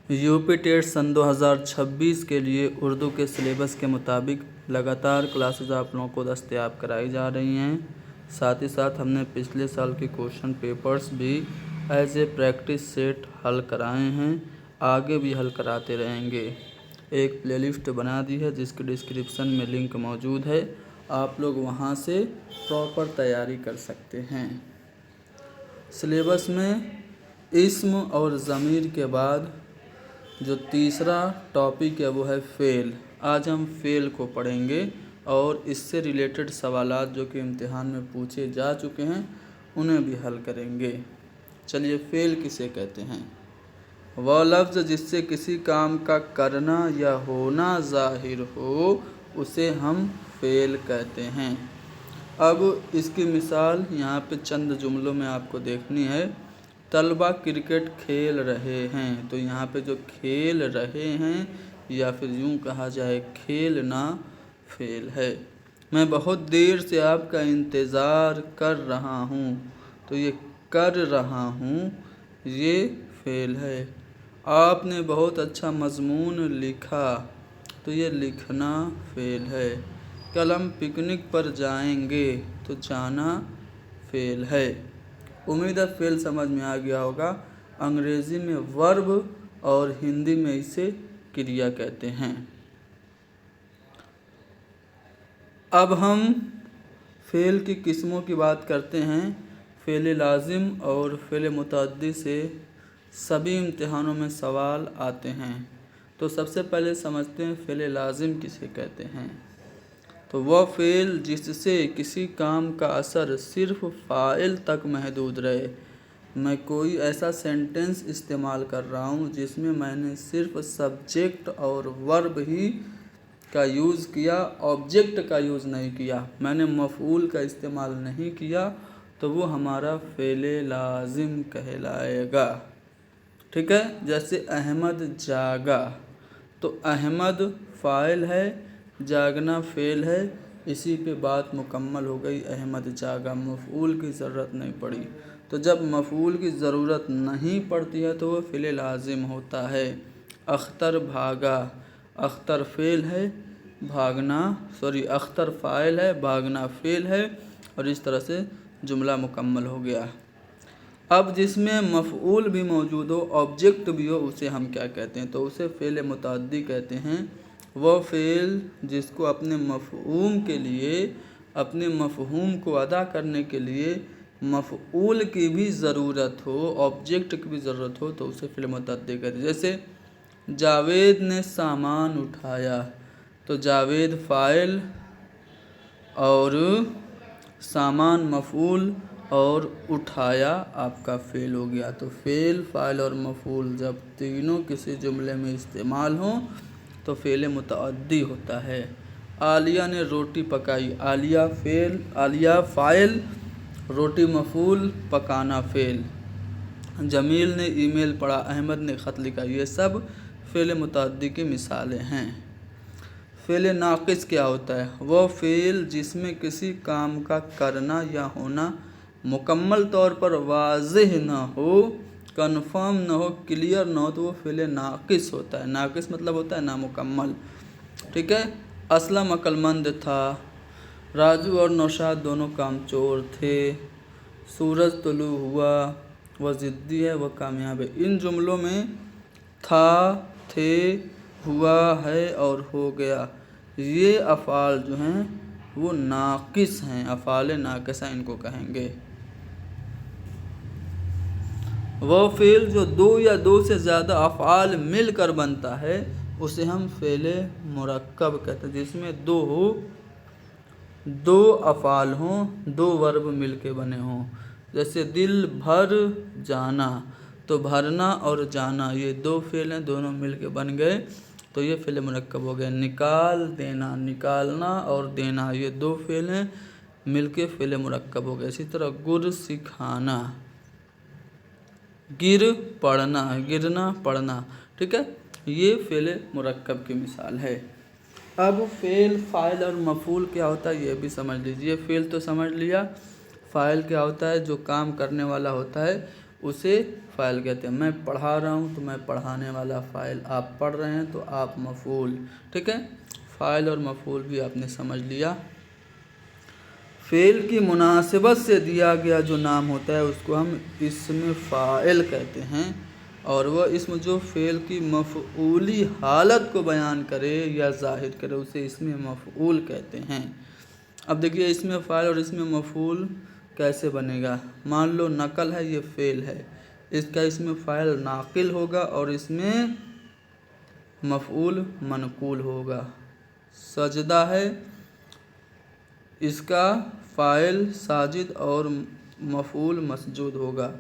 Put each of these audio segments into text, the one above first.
UP TET सन 2026 के लिए उर्दू के सिलेबस के मुताबिक लगातार क्लासेस आप लोगों को दस्तयाब कराई जा रही हैं। साथ ही साथ हमने पिछले साल के क्वेश्चन पेपर्स भी एज ए प्रैक्टिस सेट हल कराए हैं, आगे भी हल कराते रहेंगे। एक प्लेलिस्ट बना दी है जिसके डिस्क्रिप्शन में लिंक मौजूद है, आप लोग वहां से प्रॉपर तैयारी कर सकते हैं। सिलेबस में इस्म और ज़मीर के बाद जो तीसरा टॉपिक है वो है फ़ेल। आज हम फ़ेल को पढ़ेंगे और इससे रिलेटेड सवालात जो कि इम्तिहान में पूछे जा चुके हैं उन्हें भी हल करेंगे। चलिए, फ़ेल किसे कहते हैं? वह लफ्ज़ जिससे किसी काम का करना या होना ज़ाहिर हो उसे हम फ़ेल कहते हैं। अब इसकी मिसाल यहाँ पे चंद जुमलों में आपको देखनी है। तलबा क्रिकेट खेल रहे हैं, तो यहाँ पे जो खेल रहे हैं या फिर यूँ कहा जाए खेलना फ़ेल है। मैं बहुत देर से आपका इंतज़ार कर रहा हूँ, तो ये कर रहा हूँ ये फ़ेल है। आपने बहुत अच्छा मज़मून लिखा, तो ये लिखना फ़ेल है। कल हम पिकनिक पर जाएंगे, तो जाना फ़ेल है। उम्मीद है फ़ेल समझ में आ गया होगा। अंग्रेज़ी में वर्ब और हिंदी में इसे क्रिया कहते हैं। अब हम फ़ेल की किस्मों की बात करते हैं। फ़ेल लाज़िम और फ़ेल मुतअद्दी से सभी इम्तिहानों में सवाल आते हैं। तो सबसे पहले समझते हैं फ़ेल लाज़िम किसे कहते हैं। तो वह फ़ेल जिससे किसी काम का असर सिर्फ़ फ़ाइल तक महदूद रहे। मैं कोई ऐसा सेंटेंस इस्तेमाल कर रहा हूँ जिसमें मैंने सिर्फ़ सब्जेक्ट और वर्ब ही का यूज़ किया, ऑब्जेक्ट का यूज़ नहीं किया, मैंने मफ़ऊल का इस्तेमाल नहीं किया, तो वो हमारा फ़ेल लाज़िम कहलाएगा। ठीक है, जैसे अहमद जागा, तो अहमद फ़ाइल है, जागना फ़ेल है। इसी पे बात मुकम्मल हो गई। अहमद जागा, मफ़ऊल की ज़रूरत नहीं पड़ी। तो जब मफ़ऊल की ज़रूरत नहीं पड़ती है तो वो फ़ेल लाज़िम होता है। अख्तर भागा, अख्तर फ़ेल है, अख्तर फ़ाइल है, भागना फ़ेल है, और इस तरह से जुमला मुकम्मल हो गया। अब जिसमें मफ़ऊल भी मौजूद हो, ऑब्जेक्ट भी हो, उसे हम क्या कहते हैं? तो उसे फ़ेल मुतअद्दी कहते हैं। वह फ़ेल जिसको अपने मफ़हूम के लिए, अपने मफ़हूम को अदा करने के लिए मफ़ऊल की भी ज़रूरत हो, ऑब्जेक्ट की भी ज़रूरत हो, तो उसे फ़ेल मुतअद्दी कहते हैं। जैसे जावेद ने सामान उठाया, तो जावेद फ़ाइल और सामान मफ़ऊल और उठाया आपका फ़ेल हो गया। तो फ़ेल, फ़ाइल और मफ़ऊल जब तीनों किसी जुमले में इस्तेमाल हों तो फ़ेल मुतअद्दी होता है। आलिया ने रोटी पकाई, आलिया फ़ाइल, रोटी मफ़ऊल, पकाना फ़ेल। जमील ने ईमेल पढ़ा, अहमद ने ख़त लिखा। ये सब फ़ेल मुतअद्दी की मिसालें हैं। फ़ेल नाक़िस क्या होता है? वह फ़ेल जिसमें किसी काम का करना या होना मुकम्मल तौर पर वाज़ेह न हो, कन्फर्म न हो, क्लियर न हो, तो वो फ़ेल नाक़िस होता है। नाक़िस मतलब होता है नामुकम्मल। ठीक है। असलम अक्लमंद था, राजू और नौशाद दोनों कामचोर थे, सूरज तुलू हुआ, वह ज़िद्दी है, वह कामयाब है। इन जुमलों में था, थे, हुआ है और हो गया, ये अफ़आल जो हैं वो नाक़िस हैं, अफ़आल नाक़िसा इनको कहेंगे। वह फ़ेल जो दो या दो से ज़्यादा अफ़आल मिलकर बनता है उसे हम फ़ेल मुरक्कब कहते हैं। जिसमें दो अफ़आल हों, दो वर्ब मिलके बने हों। जैसे दिल भर जाना, तो भरना और जाना ये दो फ़ेल हैं, दोनों मिलके बन गए, तो ये फ़ेल मुरक्कब हो गए। निकाल देना, निकालना और देना ये दो फ़ेल हैं, मिलके फ़ेल मुरक्कब हो गए। इसी तरह गुर सिखाना, गिर पढ़ना, गिरना पढ़ना। ठीक है, ये फ़ेल मुरक्कब की मिसाल है। अब फ़ेल, फ़ाइल और मफ़ऊल क्या होता है ये भी समझ लीजिए। फ़ेल तो समझ लिया। फ़ाइल क्या होता है? जो काम करने वाला होता है उसे फ़ाइल कहते हैं। मैं पढ़ा रहा हूँ तो मैं पढ़ाने वाला फ़ाइल, आप पढ़ रहे हैं तो आप मफ़ूल। ठीक है, फ़ाइल और मफ़ूल भी आपने समझ लिया। फ़ेल की मुनासिबत से दिया गया जो नाम होता है उसको हम इस्म फ़ाइल कहते हैं, और वह इसम जो फ़ेल की मफ़ऊली हालत को बयान करे या ज़ाहिर करे उसे इस्म मफ़ऊल कहते हैं। अब देखिए इसमें फ़ाइल और इसमें मफ़ऊल कैसे बनेगा। मान लो नकल है, ये फ़ेल है, इसका इसमें फ़ाइल नाकिल होगा और इसमें मफ़ऊल मनकूल होगा। सजदा है, इसका फ़ाइल साजिद और मफ़ऊल मसजूद होगा।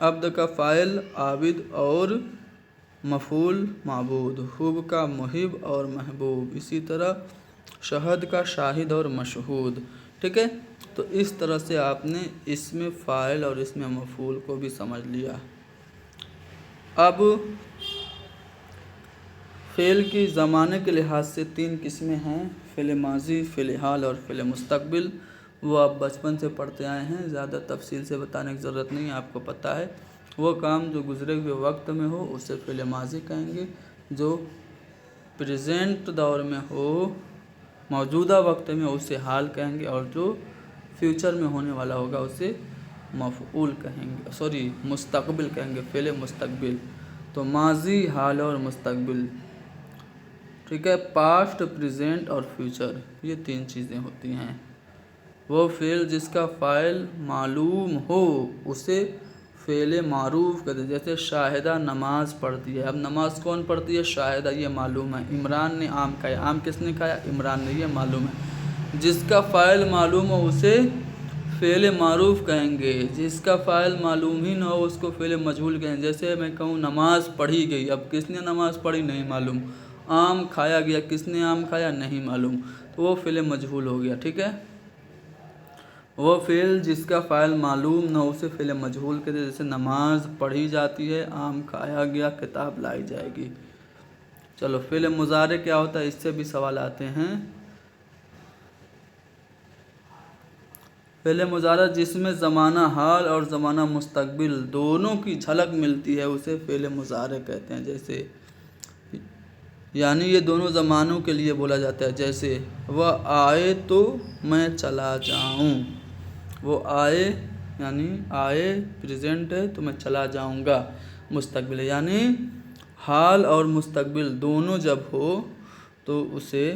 अब्द का फ़ाइल आबिद और मफ़ऊल माबूद। हुब का मुहिब और महबूब। इसी तरह शहद का शाहिद और मशहूद। ठीक है, तो इस तरह से आपने इसमें फ़ाइल और इसमें मफ़ऊल को भी समझ लिया। अब फ़ेल की ज़माने के लिहाज से 3 किस्में हैं, फ़ेल माज़ी, फ़ेल हाल और फ़ेल मुस्तक़बिल। वो आप बचपन से पढ़ते आए हैं, ज़्यादा तफसील से बताने की ज़रूरत नहीं है, आपको पता है। वो काम जो गुज़रे हुए वक्त में हो उसे फ़ेल माज़ी कहेंगे, जो प्रेजेंट दौर में हो, मौजूदा वक्त में उसे हाल कहेंगे, और जो फ्यूचर में होने वाला होगा उसे मफ़ऊल कहेंगे, मुस्तक़बिल कहेंगे, फ़ेल मुस्तक़बिल। तो माज़ी, हाल और मुस्तक़बिल। ठीक है, पास्ट, प्रेजेंट और फ्यूचर, ये 3 चीज़ें होती हैं। वो फ़ेल जिसका फ़ाइल मालूम हो उसे फ़ेल मारूफ कहते हैं। जैसे शाहिदा नमाज़ पढ़ती है, अब नमाज कौन पढ़ती है? शाहिदा, ये मालूम है। इमरान ने आम खाया, आम किसने खाया? इमरान ने, ये मालूम है। जिसका फ़ाइल मालूम हो उसे फ़ेल मारूफ कहेंगे। जिसका फ़ाइल मालूम ही ना हो उसको फ़ेल मजहूल कहेंगे। जैसे मैं कहूँ नमाज़ पढ़ी गई, अब किसने नमाज़ पढ़ी नहीं मालूम। आम खाया गया, किसने आम खाया नहीं मालूम, तो वो फ़ेल मजहूल हो गया। ठीक है, वो फ़ेल जिसका फ़ाइल मालूम न हो उसे फ़ेल मजहूल कहते हैं। जैसे नमाज पढ़ी जाती है, आम खाया गया, किताब लाई जाएगी। चलो, फ़ेल मुज़ारे क्या होता है, इससे भी सवाल आते हैं। फ़ेल मुज़ारा जिसमें ज़माना हाल और ज़माना मुस्तक़बिल दोनों की झलक मिलती है उसे फ़ेल मुज़ारे कहते हैं। जैसे यानी ये दोनों ज़मानों के लिए बोला जाता है। जैसे वह आए तो मैं चला जाऊँ, वो आए यानी आए प्रेजेंट है, तो मैं चला जाऊँगा मुस्तक़बिल। यानी हाल और मुस्तक़बिल दोनों जब हो तो उसे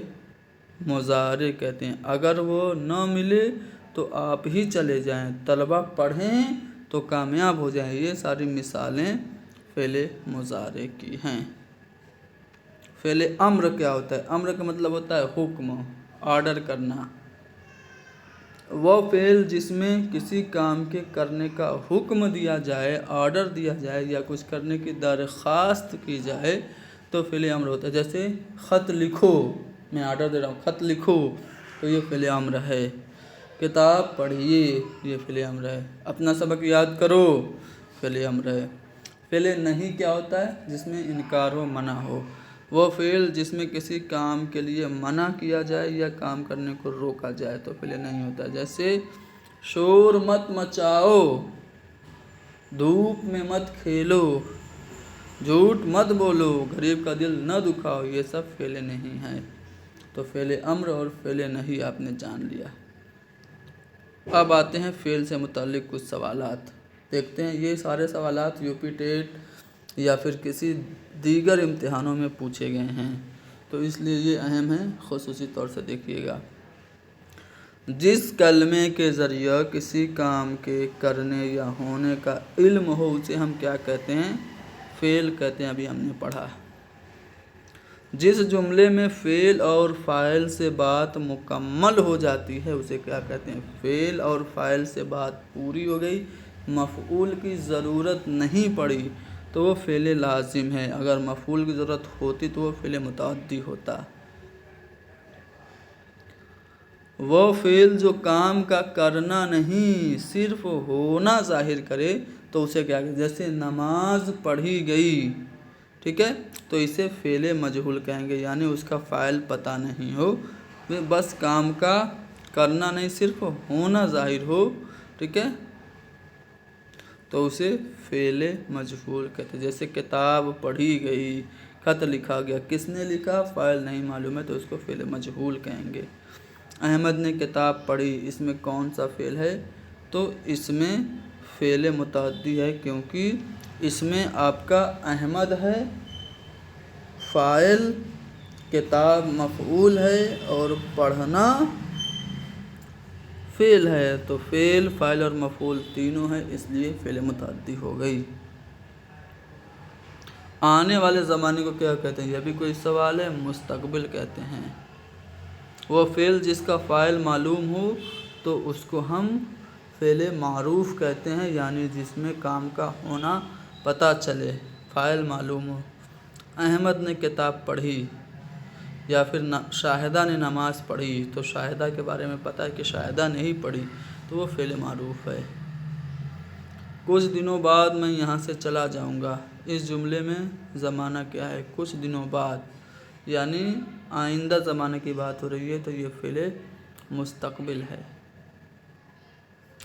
मुज़ारे कहते हैं। अगर वो न मिले तो आप ही चले जाएं, तलबा पढ़ें तो कामयाब हो जाएं। ये सारी मिसालें फ़ेल मुज़ारे की हैं। फ़ेल अम्र क्या होता है? अम्र का मतलब होता है हुक्म, ऑर्डर करना। वो फ़ेल जिसमें किसी काम के करने का हुक्म दिया जाए, ऑर्डर दिया जाए या कुछ करने की दरख्वास्त की जाए तो फ़ेल अम्र होता है। जैसे ख़त लिखो, मैं ऑर्डर दे रहा हूँ, ख़त लिखो, तो ये फ़ेल अम्र है। किताब पढ़िए, ये फ़ेल अम्र है। अपना सबक याद करो, फ़ेल अम्र है। फ़ेल नहीं क्या होता है? जिसमें इनकार हो, मना हो। वो फ़ेल जिसमें किसी काम के लिए मना किया जाए या काम करने को रोका जाए तो फ़ेल नहीं होता। जैसे शोर मत मचाओ, धूप में मत खेलो, झूठ मत बोलो, गरीब का दिल न दुखाओ, ये सब फ़ेल नहीं है। तो फ़ेल अम्र और फ़ेल नहीं आपने जान लिया। अब आते हैं फ़ेल से मुताल्लिक़ कुछ सवालात। देखते हैं, ये सारे सवालात यूपी टेट या फिर किसी दीगर इम्तिहानों में पूछे गए हैं, तो इसलिए ये अहम है, ख़ुसूसी तौर से देखिएगा। जिस कलमे के ज़रिए किसी काम के करने या होने का इल्म हो उसे हम क्या कहते हैं? फ़ेल कहते हैं। अभी हमने पढ़ा। जिस जुमले में फ़ेल और फ़ाइल से बात मुकम्मल हो जाती है उसे क्या कहते हैं? फ़ेल और फ़ाइल से बात पूरी हो गई, मफ़ऊल की ज़रूरत नहीं पड़ी तो वो फ़ेल लाज़िम है। अगर मफ़ऊल की ज़रूरत होती तो वो फ़ेल मुतअद्दी होता। वो फ़ेल जो काम का करना नहीं सिर्फ होना ज़ाहिर करे तो उसे क्या कहते हैं? जैसे नमाज पढ़ी गई, ठीक है, तो इसे फ़ेल मजहूल कहेंगे। यानी उसका फ़ाइल पता नहीं हो, बस काम का करना नहीं, सिर्फ होना ज़ाहिर हो। ठीक है, तो उसे फ़ेल मजहूल कहते हैं। जैसे किताब पढ़ी गई, खत लिखा गया, किसने लिखा फ़ाइल नहीं मालूम है तो उसको फ़ेल मजहूल कहेंगे। अहमद ने किताब पढ़ी, इसमें कौन सा फ़ेल है? तो इसमें फ़ेल मुतअद्दी है, क्योंकि इसमें आपका अहमद है फ़ाइल, किताब मफ़ऊल है और पढ़ना फ़ेल है। तो फ़ेल, फ़ाइल और मफ़ऊल तीनों है, इसलिए फ़ेल मुतअद्दी हो गई। आने वाले ज़माने को क्या कहते हैं? यह भी कोई सवाल है। मुस्तकबिल कहते हैं। वो फ़ेल जिसका फ़ाइल मालूम हो तो उसको हम फ़ेल मारूफ़ कहते हैं, यानी जिसमें काम का होना पता चले, फ़ाइल मालूम हो। अहमद ने किताब पढ़ी, या फिर शाहिदा ने नमाज़ पढ़ी, तो शाहिदा के बारे में पता है कि शाहिदा ने ही पढ़ी, तो वो फ़ेल मारूफ़ है। कुछ दिनों बाद मैं यहाँ से चला जाऊँगा, इस जुमले में ज़माना क्या है? कुछ दिनों बाद, यानी आइंदा ज़माने की बात हो रही है, तो ये फ़ेल मुस्तकबिल है।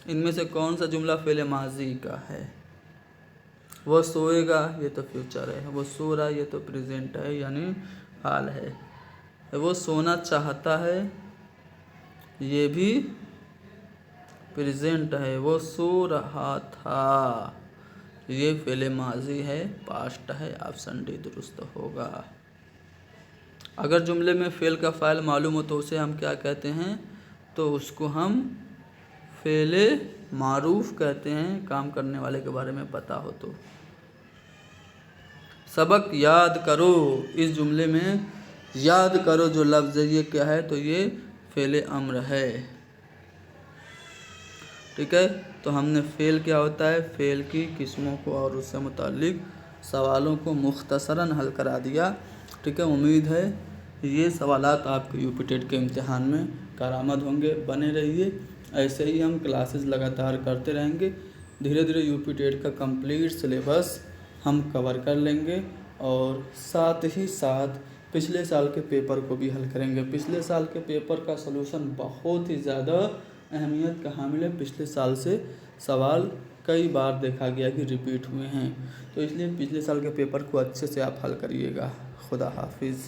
इनमें से कौन सा जुमला फ़ेल माजी का है? वो सोएगा, ये तो फ्यूचर है। वो सो रहा है, ये तो प्रेजेंट है, यानी हाल है। वो सोना चाहता है, ये भी प्रेजेंट है। वो सो रहा था, ये फ़ेल माजी है, पास्ट है। ऑप्शन डी दुरुस्त होगा। अगर जुमले में फ़ेल का फ़ाइल मालूम हो तो उसे हम क्या कहते हैं? तो उसको हम फ़ेल मारूफ़ कहते हैं, काम करने वाले के बारे में पता हो तो। सबक याद करो, इस जुमले में याद करो जो लफ्ज़ है ये क्या है? तो ये फ़ेल अम्र है। ठीक है, तो हमने फ़ेल क्या होता है, फ़ेल की किस्मों को और उससे मुताल्लिक़ सवालों को मुख्तसरन हल करा दिया। ठीक है, उम्मीद है ये सवालात आपके यूपी टेट के इम्तिहान में कारआमद होंगे। बने रहिए, ऐसे ही हम क्लासेस लगातार करते रहेंगे। धीरे धीरे यूपी टेट का कंप्लीट सिलेबस हम कवर कर लेंगे और साथ ही साथ पिछले साल के पेपर को भी हल करेंगे। पिछले साल के पेपर का सलूशन बहुत ही ज़्यादा अहमियत का हामिल है। पिछले साल से सवाल कई बार देखा गया कि रिपीट हुए हैं, तो इसलिए पिछले साल के पेपर को अच्छे से आप हल करिएगा। खुदा हाफिज़।